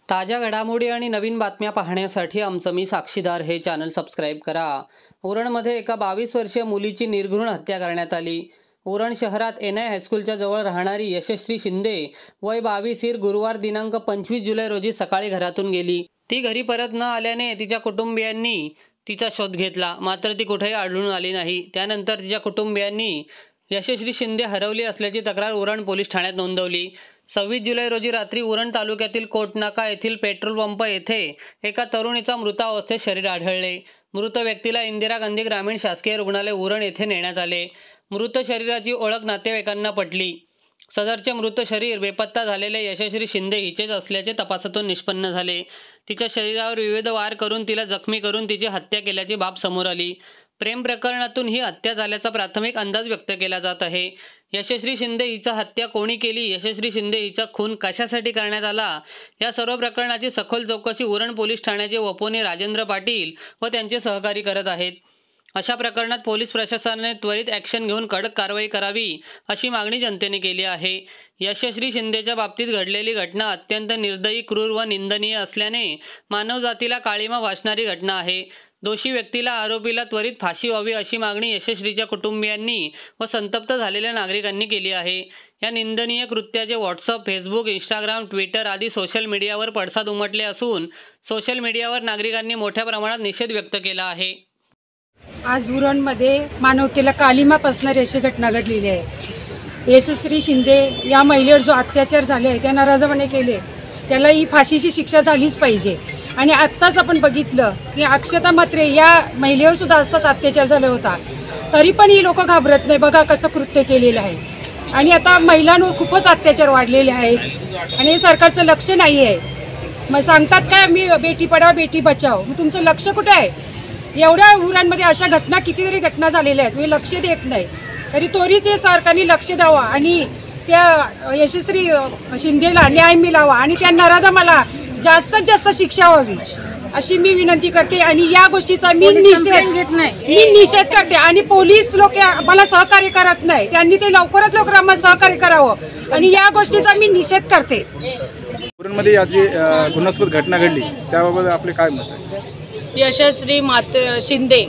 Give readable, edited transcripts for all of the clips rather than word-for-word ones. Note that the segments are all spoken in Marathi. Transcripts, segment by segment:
ताज्या घडामोडी आणि नवीन बातम्या पाहण्यासाठी आमचं मी साक्षीदार हे चॅनल सबस्क्राईब करा। उरणमध्ये एका 22 वर्षीय मुलीची निर्घृण हत्या करण्यात आली। उरण शहरात NI हायस्कूलच्या जवळ राहणारी यशस्वी शिंदे वय 22 ही गुरुवार दिनांक 25 जुलै रोजी सकाळी घरातून गेली। ती घरी परत न आल्याने तिच्या कुटुंबियांनी तिचा शोध घेतला, मात्र ती कुठेही आढळून आली नाही। त्यानंतर तिच्या कुटुंबियांनी यशस्वी शिंदे हरवली असल्याची तक्रार उरण पोलीस ठाण्यात नोंदवली। 26 जुलै रोजी रात्री उरण तालुक्यातील कोटनाका येथील पेट्रोल पंप येथे एका तरुणीचा मृतावस्थेत शरीर आढळले। मृत व्यक्तीला इंदिरा गांधी ग्रामीण शासकीय रुग्णालय उरण येथे नेण्यात आले। मृत शरीराची ओळख नातेवाईकांना पटली। सदरचे मृत शरीर बेपत्ता झालेले यशस्वी शिंदे हिचेच असल्याचे तपासातून निष्पन्न झाले। तिच्या शरीरावर विविध वार करून तिला जखमी करून तिची हत्या केल्याची बाब समोर आली। प्रेम प्रकरणातून ही हत्या झाल्याचा प्राथमिक अंदाज व्यक्त केला जात आहे। यशस्वी शिंदे हिचा हत्या कोणी केली, यशस्वी शिंदे हिचा खून कशासाठी करण्यात आला, या सर्व प्रकरणाची सखोल चौकशी उरण पोलीस ठाण्याचे वपोनी राजेंद्र पाटील व त्यांचे सहकारी करत आहेत। अशा प्रकरणात पोलीस प्रशासनाने त्वरित ॲक्शन घेऊन कडक कारवाई करावी अशी मागणी जनतेने केली आहे। यशस्वी शिंदेच्या बाबतीत घडलेली घटना अत्यंत निर्दयी, क्रूर व निंदनीय असल्याने मानवजातीला काळिमा फासणारी घटना आहे। दोषी व्यक्तीला, आरोपीला त्वरित फाशी व्हावी अशी मागणी यशस्वीच्या कुटुंबियांनी व संतप्त झालेल्या नागरिकांनी केली आहे। या निंदनीय कृत्याचे व्हॉट्सअप, फेसबुक, इंस्टाग्राम, ट्विटर आदी सोशल मीडियावर पडसाद उमटले असून सोशल मीडियावर नागरिकांनी मोठ्या प्रमाणात निषेध व्यक्त केला आहे। आज उरणमध्ये मानवतेला काळिमा फासणारी अशी घटना घडलेली आहे। यशस्वी शिंदे या महिलेवर जो अत्याचार झाले, त्या नाराजपणे केले, त्याला ही फाशीची शिक्षा झालीच पाहिजे। आणि आत्ताच आपण बघितलं की अक्षता म्हात्रे या महिलेवर सुद्धा असाच अत्याचार झाला होता, तरी पण ही लोक घाबरत नाही। बघा कसं कृत्य केलेलं आहे। आणि आता महिलांवर खूपच अत्याचार वाढलेले आहेत आणि हे सरकारचं लक्ष नाही आहे। मग सांगतात काय, मी बेटी पढाओ बेटी बचाओ, मग तुमचं लक्ष कुठे आहे? एवढ्या उरणमध्ये अशा घटना कितीतरी घटना झालेल्या आहेत, मी लक्ष देत नाही। तरी त्वरित हे सरकारने लक्ष द्यावं आणि त्या यशस्वी शिंदेला न्याय मिळावा आणि त्या नराधमाला जास्तीत जास्त शिक्षा व्हावी अशी मी विनंती करते। आणि या गोष्टीचा मी निषेध करते आणि पोलीस लोक मला सहकार्य करत नाही, त्यांनी ते लवकरात लवकर आम्हाला सहकार्य करावं आणि या गोष्टीचा मी निषेध करते। उरणमध्ये आज जी गुन्हास्पद घटना घडली त्याबाबत आपले काय मत आहे? यशस्वी शिंदे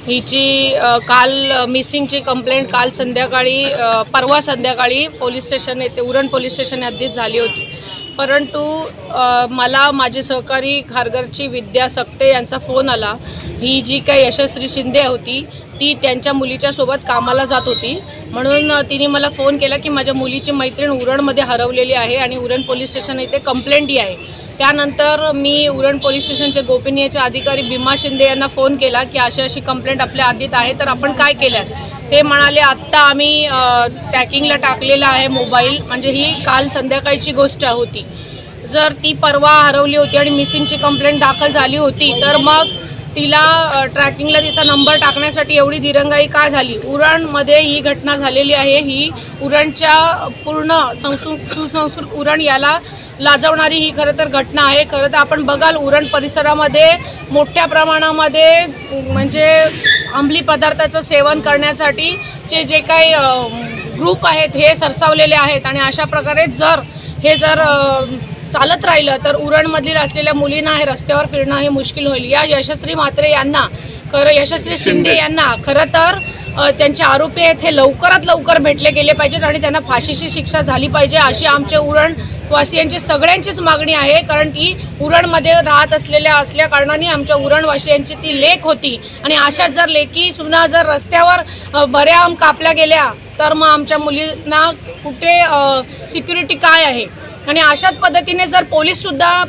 हिची काल मिसिंगची कंप्लेंट काल संध्याकाळी परवा संध्याकाळी पोलीस स्टेशन येथे उरण पोलीस स्टेशन हद्दीत झाली होती। परंतु मला माझे सहकारी खारघरची विद्या सकटे यांचा फोन आला। ही जी काही यशस्वी शिंदे होती ती त्यांच्या मुलीच्या सोबत कामाला जात होती, म्हणून तिने मला फोन केला की माझ्या मुलीची मैत्रीण उरणमध्ये हरवलेली आहे आणि उरण पोलीस स्टेशन येथे कंप्लेंटही आहे। त्यानंतर मी उरण पोलीस स्टेशनचे गोपनीयचे अधिकारी भीमा शिंदे यांना फोन केला की अशी कंप्लेंट आपल्या हद्दीत आहे, तर आपण काय केलं? ते म्हणाले आत्ता आम्ही ट्रॅकिंगला टाकलेला आहे मोबाईल, म्हणजे ही काल संध्याकाळची गोष्ट होती। जर ती परवा हरवली होती आणि मिसिंगची कंप्लेंट दाखल झाली होती, तर मग तिला ट्रॅकिंगला तिचा नंबर टाकण्यासाठी एवढी दिरंगाई का झाली? उरणमध्ये ही घटना झालेली आहे। ही उरणच्या पूर्ण सुसंस्कृत उरण याला लाजवणारी ही खरं तर घटना आहे। खरं तर आपण बघाल उरण परिसरामध्ये मोठ्या प्रमाणामध्ये म्हणजे अंमली पदार्थाचं सेवन करण्यासाठी जे काही ग्रुप आहेत हे सरसावलेले आहेत आणि अशा प्रकारे जर चालत राहिलं तर उरणमधील असलेल्या मुलींना हे रस्त्यावर फिरणं हे मुश्किल होईल। या यशस्वी म्हात्रे यांना यशस्वी शिंदे यांना खरं तर त्यांचे आरोपी आहेत हे लवकरात लवकर भेटले गेले पाहिजेत आणि त्यांना फाशीची शिक्षा झाली पाहिजे अशी आमच्या उरणवासियांची सगळ्यांचीच मागणी आहे। कारण की उरणमध्ये राहत असल्या कारणाने आमच्या उरणवासियांची ती लेक होती आणि अशाच जर लेकी सुना जर रस्त्यावर बऱ्याम कापल्या गेल्या तर मग आमच्या मुलींना कुठे सिक्युरिटी काय आहे? आणि अशाच पद्धतीने जर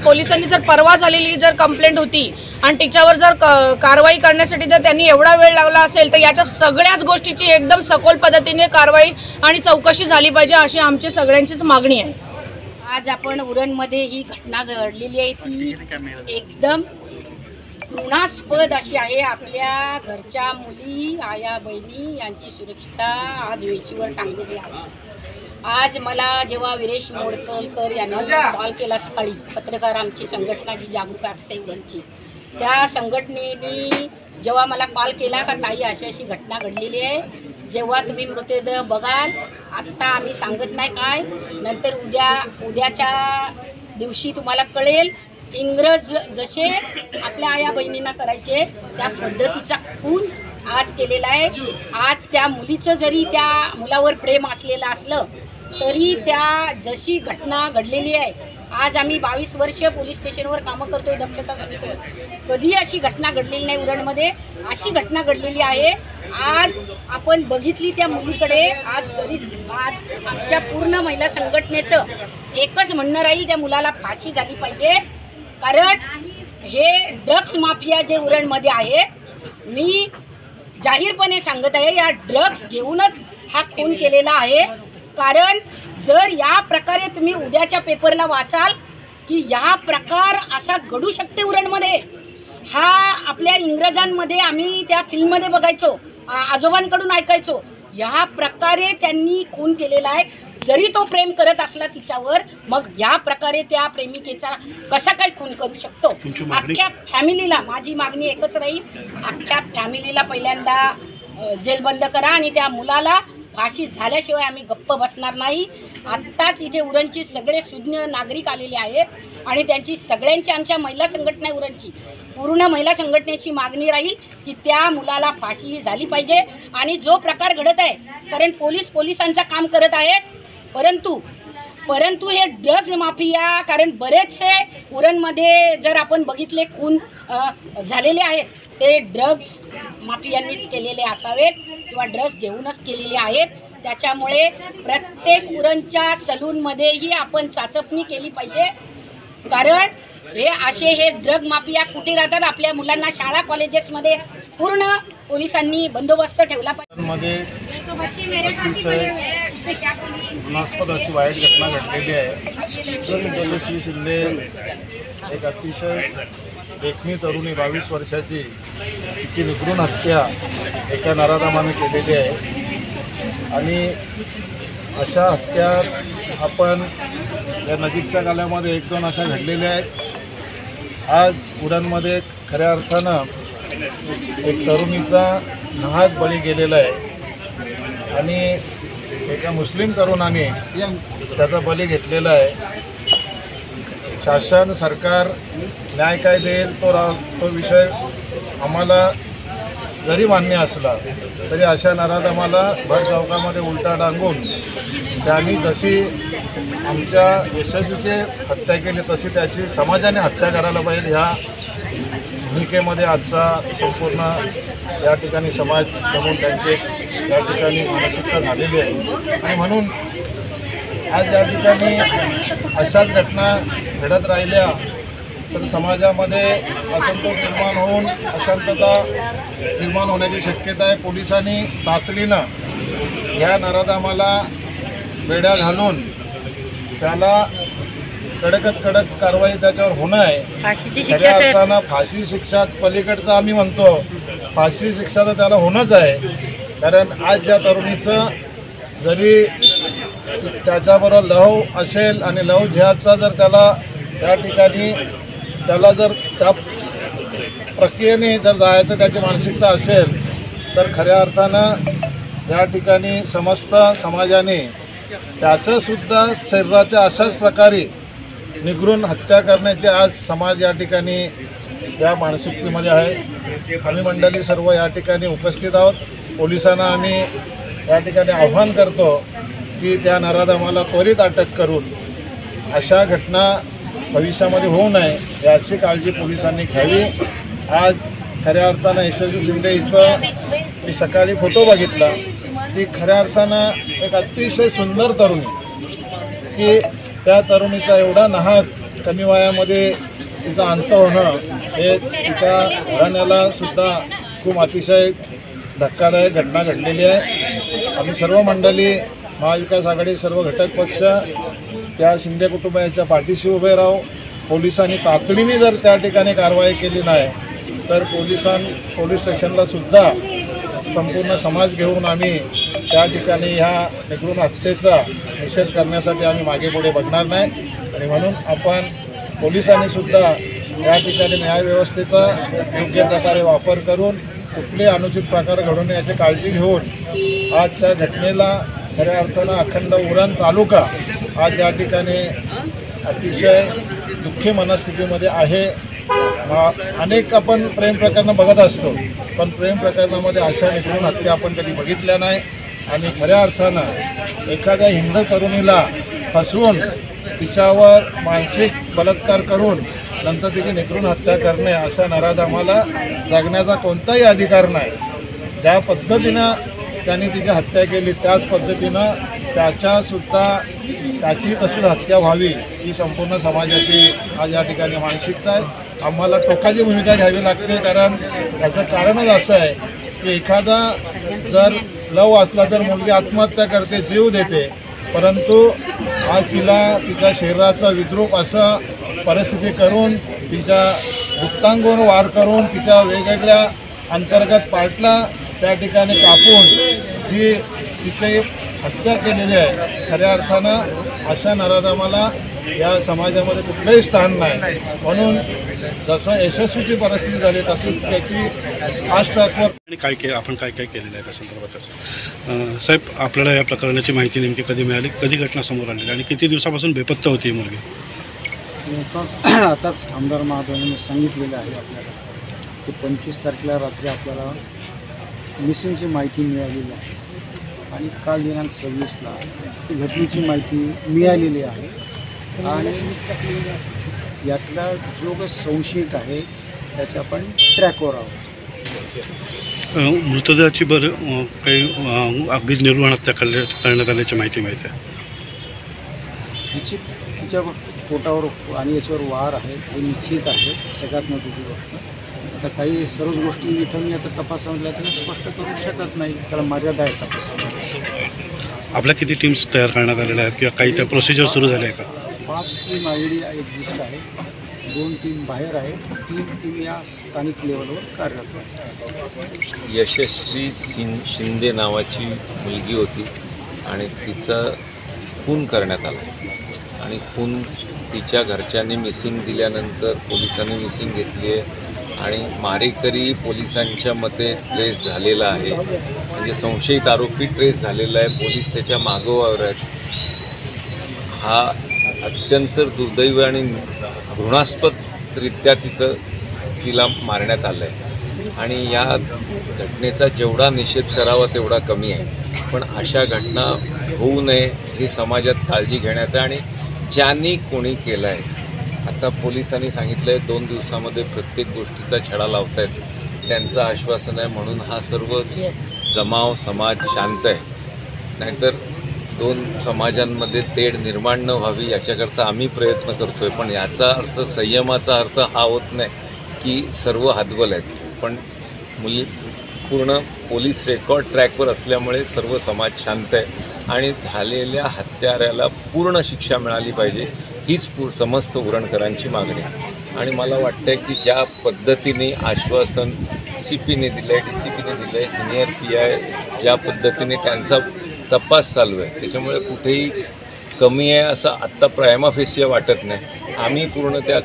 पोलिसांनी जर परवा झालेली जर कंप्लेंट होती आणि तिच्यावर जर कारवाई करण्यासाठी जर त्यांनी एवढा वेळ लागला असेल, तर याच्या सगळ्याच गोष्टीची एकदम सखोल पद्धतीने कारवाई आणि चौकशी झाली पाहिजे अशी आमची सगळ्यांचीच मागणी आहे। आज आपण उरणमध्ये ही घटना घडलेली आहे ती एकदम घृणास्पद अशी आहे। आपल्या घरच्या मुली, आया बहिणी यांची सुरक्षितता आज वेचीवर टांगलेली आहे। आज मला जेव्हा वीरेश मोडकलकर यांनी कॉल केला सकाळी, पत्रकार आमची संघटना जी जागरूक असते उरणची, त्या संघटनेने जेव्हा मला कॉल केला का ताई अशी घटना घडलेली आहे, जेव्हा तुम्ही मृतदेह बघाल, आत्ता आम्ही सांगत नाही काय, नंतर उद्याच्या दिवशी तुम्हाला कळेल इंग्रज जसे आपल्या आया बहिणींना करायचे त्या पद्धतीचा खून आज केलेला आहे. आज त्या मुलीचं जरी त्या मुलावर प्रेम असलेलं असलं तरी त्या जशी घटना घडलेली आहे, आज आम्ही 22 वर्ष पोलीस स्टेशनवर कामं करतोय दक्षता समितीवर, कधी अशी घटना घडलेली नाही. उरणमध्ये अशी घटना घडलेली आहे. आज आपण बघितली त्या मुलीकडे, आज गरीब आमच्या पूर्ण महिला संघटनेचं एकच म्हणणं राहील, त्या मुलाला फाशी झाली पाहिजे. कारण हे ड्रग्स माफिया जे उरणमध्ये आहे, मी जाहीरपणे सांगत आहे, या ड्रग्स घेऊनच हा खून केलेला आहे. कारण जर या प्रकारे तुम्ही उद्याच्या पेपरला वाचाल की या प्रकार असा घडू शकते उरणमध्ये, हा आपल्या इंग्रजांमध्ये आम्ही त्या फिल्ममध्ये बघायचो, आजोबांकडून ऐकायचो, या प्रकारे त्यांनी खून केलेला आहे. जरी तो प्रेम करत असला तिच्यावर, मग या प्रकारे त्या प्रेमिकेचा कसा काय खून करू शकतो. अख्ख्या फॅमिलीला माझी मागणी एकच राहील, अख्ख्या फॅमिलीला पहिल्यांदा जेलबंद करा आणि त्या मुलाला फाशी झाल्याशिवाय आम्ही गप्प बसणार नाही. आत्ताच इथे उरणची सगळे सुज्ञ नागरिक आलेले आहेत आणि त्यांची सगळ्यांची, आमच्या महिला संघटना उरणची पूर्ण महिला संघटनेची मागणी राहील की त्या मुलाला फाशी झाली पाहिजे. आणि जो प्रकार घडत आहे, कारण पोलिसांचं काम करत आहेत, परंतु हे ड्रग्ज माफिया, कारण बरेचसे उरणमध्ये जर आपण बघितले खून झालेले आहेत ते ड्रग्ज माफियांनीच केलेले असावेत किंवा ड्रग्ज घेऊनच केलेले आहेत. त्याच्यामुळे प्रत्येक उरणच्या सलूनमध्येही आपण चाचपणी केली पाहिजे. कारण हे ड्रग माफिया कुठे राहतात, आपल्या मुलांना शाळा कॉलेजेसमध्ये पूर्ण पोलिसांनी बंदोबस्त ठेवला पाहिजे. मध्ये अतिशय घृणास्पद अशी वाईट घटना घडलेली आहे. तेजस्वी शिंदे एक अतिशय देखणी तरुणी 22 वर्षाची, तिची निर्घृण हत्या एका नराधमाने केलेली आहे. आणि अशा हत्या आपण या नजीकच्या काळामध्ये 1-2 अशा घडलेल्या आहेत. आज उरणमध्ये खऱ्या अर्थानं एक तरुणीचा नाहक बळी गेलेला आहे आणि एका मुस्लिम तरुणाने त्याचा बळी घेतलेला आहे. शासन सरकार न्याय काय देईल तो विषय आम्हाला जरी मान्य असला तरी अशा नराधमाला भर चौकामध्ये उलटा डांगून त्यांनी जशी आमच्या यशस्वीची हत्या केली तशी त्याची समाजाने हत्या करायला पाहिजे. ह्या भूमिकेमध्ये आजचा संपूर्ण या ठिकाणी समाज जमून त्यांची या ठिकाणी मानसिकता झालेली आहे. आणि म्हणून आज या ठिकाणी अशाच घटना घडत राहिल्या तर समाजामध्ये असंतोष निर्माण होऊन अशांतता निर्माण होण्याची शक्यता आहे. पोलिसांनी तातडीनं ह्या नराधमाला बेड्या घालून त्याला कडक कारवाई त्याच्यावर होणं आहे. खऱ्या अर्थानं फाशी शिक्षा पलीकडचं आम्ही म्हणतो, फाशी शिक्षा तर त्याला होणंच आहे. कारण आज ज्या तरुणीचं जरी त्याच्याबरोबर लव असेल आणि लव जिहादचा जर त्याला त्या ठिकाणी त्याला जर त्या प्रक्रियेने जर जायचं त्याची मानसिकता असेल तर खऱ्या अर्थानं या ठिकाणी समस्त समाजाने त्याचंसुद्धा शरीराच्या अशाच प्रकारे निगृण हत्या करण्याची आज समाज या ठिकाणी या मानसिकतेमध्ये आहे. आम्ही मंडळी सर्व या ठिकाणी उपस्थित आहोत. पोलिसांना आम्ही या ठिकाणी आव्हान करतो की त्या नराधमाला त्वरित अटक करून अशा घटना भविष्यामध्ये होऊ नये याची काळजी पोलिसांनी घ्यावी. आज खऱ्या अर्थानं यशस्वी शिंदे हिचं मी सकाळी फोटो बघितला, ती खऱ्या अर्थानं एक अतिशय सुंदर तरुणी, की त्या तरुणीचा एवढा नाहक कमी वयामध्ये तिचा अंत होणं हे तिच्या घराण्याला सुद्धा खूप अतिशय धक्कादायक घटना घडलेली आहे. आम्ही सर्व मंडळी महाविकास आघाडी सर्व घटक पक्ष त्या शिंदे कुटुंबाच्या पाठीशी उभे राहू. पोलिसांनी तातडीने जर त्या ठिकाणी कारवाई केली नाही तर पोलीस स्टेशनला सुद्धा संपूर्ण समाज घेऊन आम्ही त्या ठिकाणी ह्या निगृण हत्येचा निषेध करण्यासाठी आम्ही मागे पुढे बघणार नाही. आणि म्हणून आपण पोलिसांनी सुद्धा या ठिकाणी न्यायव्यवस्थेचा योग्य प्रकारे वापर करून कुठले अनुचित प्रकार घडू नये याची काळजी घेऊन आजच्या घटनेला खऱ्या अर्थानं अखंड उरण तालुका आज या ठिकाणी अतिशय दुःखी मनस्थितीमध्ये आहे. अनेक आपण प्रेम प्रकरणं बघत असतो, पण प्रेम प्रकरणामध्ये अशा निघून हत्या आपण कधी बघितल्या नाही. आणि खऱ्या अर्थानं एखाद्या हिंदू तरुणीला फसवून तिच्यावर मानसिक बलात्कार करून नंतर तिची निकृण हत्या करणे, अशा नराधमाला जगण्याचा कोणताही अधिकार नाही. ज्या पद्धतीनं त्यांनी तिची हत्या केली त्याच पद्धतीनं त्याची तशी हत्या व्हावी ही संपूर्ण समाजाची आज या ठिकाणी मानसिकता आहे. आम्हाला टोकाची भूमिका घ्यावी लागते, कारण याचं कारणच असं आहे की एखादा जर लव असला तर मुलगी आत्महत्या करते, जीव देते, परंतु आज तिला तिच्या शरीराचा विद्रूप असं परिस्थिती करून तिच्या गुप्तांगावर वार करून तिच्या वेगवेगळ्या अंतर्गत पार्टला त्या ठिकाणी कापून जी तिथे हत्या केलेली आहे. खऱ्या अर्थानं अशा नराधमाला या समाजामध्ये कुठलंही स्थान नाही. म्हणून जसं यशस्वीची परिस्थिती झाली तशी त्याची फास्ट ट्रॅकवर आणि काय आपण काय केलेलं आहे त्या संदर्भात साहेब, आपल्याला या प्रकरणाची माहिती नेमकी कधी मिळाली, कधी घटना समोर आली आणि किती दिवसापासून बेपत्ता होती ही मुलगी? आताच आमदार महोदयांनी सांगितलेलं आहे आपल्याला की 25 तारखेला रात्री आपल्याला मिसिंगची माहिती मिळालेली आहे आणि काल दिनांक 26ला ती घटनेची माहिती मिळालेली आहे. आणि यातला जो काही संशयित आहे त्याच्या आपण ट्रॅकवर आहोत. मृतदेहाची काही अगदीच निर्वाण हत्या करण्यात आल्याची माहिती मिळते. निश्चित तिच्या पोटावर आणि याच्यावर वार आहे हे निश्चित आहे. सगळ्यात महत्त्वाची गोष्ट आता काही सर्वच गोष्टी इथं मी आता तपासाला तरी स्पष्ट करू शकत नाही, त्याला मर्यादा आहे तपासाला. आपल्या किती टीम्स तयार करण्यात आलेल्या आहेत किंवा काही त्या प्रोसिजर सुरू झाले आहे का? 5 टीम ऑलरेडी एक्झिस्ट आहे, 2 टीम बाहेर आहे, 3 टीम या स्थानिक लेवलवर कार्यरत आहे. यशस्वी शिंदे नावाची मुलगी होती आणि तिचा खून करण्यात आला आणि खून तिच्या घरच्यांनी मिसिंग दिल्यानंतर पोलिसांनी मिसिंग घेतली आहे आणि मारेकरी पोलिसांच्या मते ट्रेस झालेला आहे. म्हणजे संशयित आरोपी ट्रेस झालेला आहे, पोलीस त्याच्या मागोवर आहेत. हा अत्यंत दुर्दैवी आणि घृणास्पदरित्या तिला मारण्यात आलं आहे आणि या घटनेचा जेवढा निषेध करावा तेवढा कमी आहे. पण अशा घटना होऊ नये ही समाजात काळजी घेण्याचा आणि ज्यांनी कोणी केलं आहे, आता पोलिसांनी सांगितलं आहे 2 दिवसामध्ये प्रत्येक गोष्टीचा छडा लावत आहेत, त्यांचं आश्वासन आहे. म्हणून हा सर्व जमाव समाज शांत आहे. नाहीतर 2 समाजांमध्ये तेढ निर्माण न व्हावी याच्याकरता आम्ही प्रयत्न करतो आहे. पण याचा अर्थ, संयमाचा अर्थ हा होत नाही की सर्व हातबल आहेत. पण पूर्ण पोलीस रेकॉर्ड ट्रॅकवर असल्यामुळे सर्व समाज शांत आहे आणि झालेल्या हत्याऱ्याला पूर्ण शिक्षा मिळाली पाहिजे हीच समस्त उरणकरांची मागणी. आणि मला वाटतं की ज्या पद्धतीने आश्वासन CPने दिलं आहे, DCPने दिलं आहे, सिनियर PI ज्या पद्धतीने त्यांचा तपास चालू आहे, त्याच्यामुळे कुठेही कमी आहे असं आत्ता प्रायमा फेसिया वाटत नाही. आम्ही पूर्ण त्या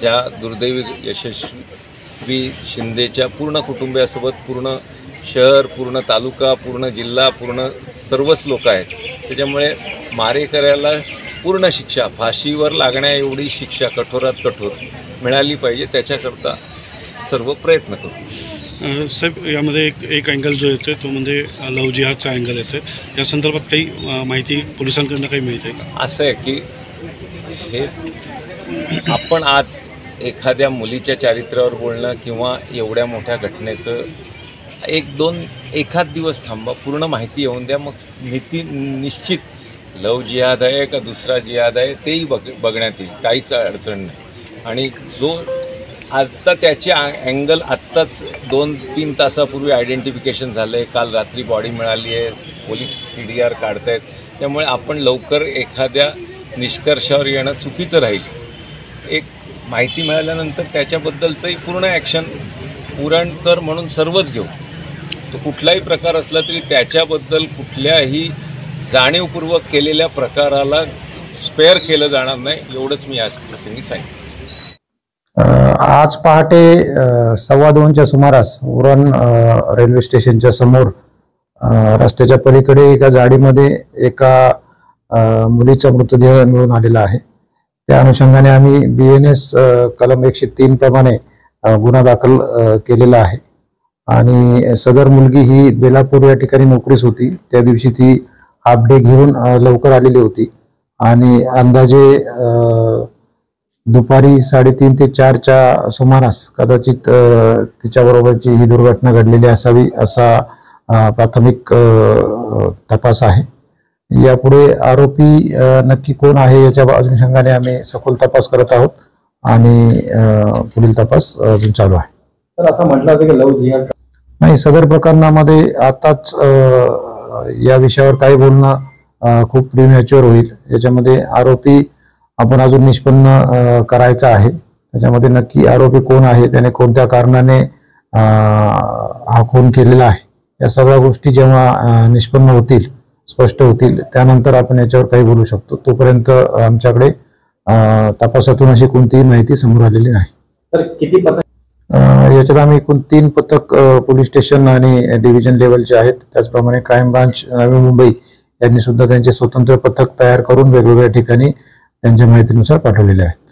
ज्या दुर्दैवी यशस्वी शिंदेच्या पूर्ण कुटुंबियासोबत पूर्ण शहर, पूर्ण तालुका, पूर्ण जिल्हा, पूर्ण सर्वच लोक आहेत. त्याच्यामुळे मारेकऱ्याला पूर्ण शिक्षा, फाशीवर लागण्या एवढी शिक्षा कठोरात कठोर मिळाली पाहिजे, त्याच्याकरता सर्व प्रयत्न करू. साहेब, यामध्ये एक अँगल जो येतो तो म्हणजे लव जिहादचा अँगल येतो. या संदर्भात काही माहिती पोलिसांकडून काही मिळते का? असं आहे की हे आपण आज एखाद्या मुलीच्या चारित्र्यावर बोलणं किंवा एवढ्या मोठ्या घटनेचं एखाद दिवस थांबा, पूर्ण माहिती येऊन द्या, मग नीती निश्चित लव जिहाद आहे का दुसरा जिहाद आहे तेही बघण्यात येईल, काहीच अडचण नाही. आणि जो आत्ता त्याचे अँगल आत्ताच 2-3 तासापूर्वी आयडेंटिफिकेशन झालं आहे, काल रात्री बॉडी मिळाली आहे, पोलीस CDR काढत आहेत. त्यामुळे आपण लवकर एखाद्या निष्कर्षावर येणं चुकीचं राहील. एक माहिती मिळाल्यानंतर त्याच्याबद्दलचंही पूर्ण ॲक्शन उरणकर म्हणून सर्वच घेऊ. तो कुठलाही प्रकार असला तरी त्याच्याबद्दल कुठल्याही जाणीवपूर्वक केलेल्या प्रकाराला स्पेअर केलं जाणार नाही, एवढंच मी आज प्रसंगी सांगितलं. आज पहाटे 2:15च्या सुमारास उरण रेल्वे स्टेशनच्या समोर रस्त्याच्या पलीकडे एका झाडीमध्ये एका मुलीचा मृतदेह मिळून आलेला आहे. त्या अनुषंगाने आम्ही BNS कलम 103 प्रमाणे गुन्हा दाखल केलेला आहे आणि सदर मुलगी ही बेलापूर या ठिकाणी नोकरीस होती. त्या दिवशी ती हाफ डे घेऊन लवकर आलेली होती आणि अंदाजे दुपारी 3:30 ते 4च्या सुमारास कदाचित तिच्याबरोबरची ही दुर्घटना घडलेली असावी असा प्राथमिक तपास आहे. यापुढे आरोपी नक्की कोण आहे याच्या अनुषंगाने आम्ही सखोल तपास करत आहोत आणि पुढील तपास अजून चालू आहे. सर, असं म्हटलं होतं की लव जिहाद नाही, सदर प्रकरणामध्ये आताच या विषयावर काही बोलणं खूप प्रीमॅच्युअर होईल. याच्यामध्ये आरोपी आपण अजून निष्पन्न करायचा आहे. त्याच्यामध्ये नक्की आरोपी कोण आहे, त्याने कोणत्या कारणाने हा खून केलेला आहे, या सगळ्या गोष्टी जेव्हा निष्पन्न होतील, स्पष्ट होतील, त्यानंतर आपण याच्यावर काही बोलू शकतो. तोपर्यंत आमच्याकडे तपासातून अशी कोणतीही माहिती समोर आलेली नाही. तर किती पथक याच्यात आम्ही एकूण 3 पथक पोलीस स्टेशन आणि डिव्हिजन लेवलचे आहेत. त्याचप्रमाणे क्राईम ब्रांच नवी मुंबई यांनी सुद्धा त्यांचे स्वतंत्र पथक तयार करून वेगवेगळ्या ठिकाणी त्यांच्या माहितीनुसार पाठवलेले आहेत.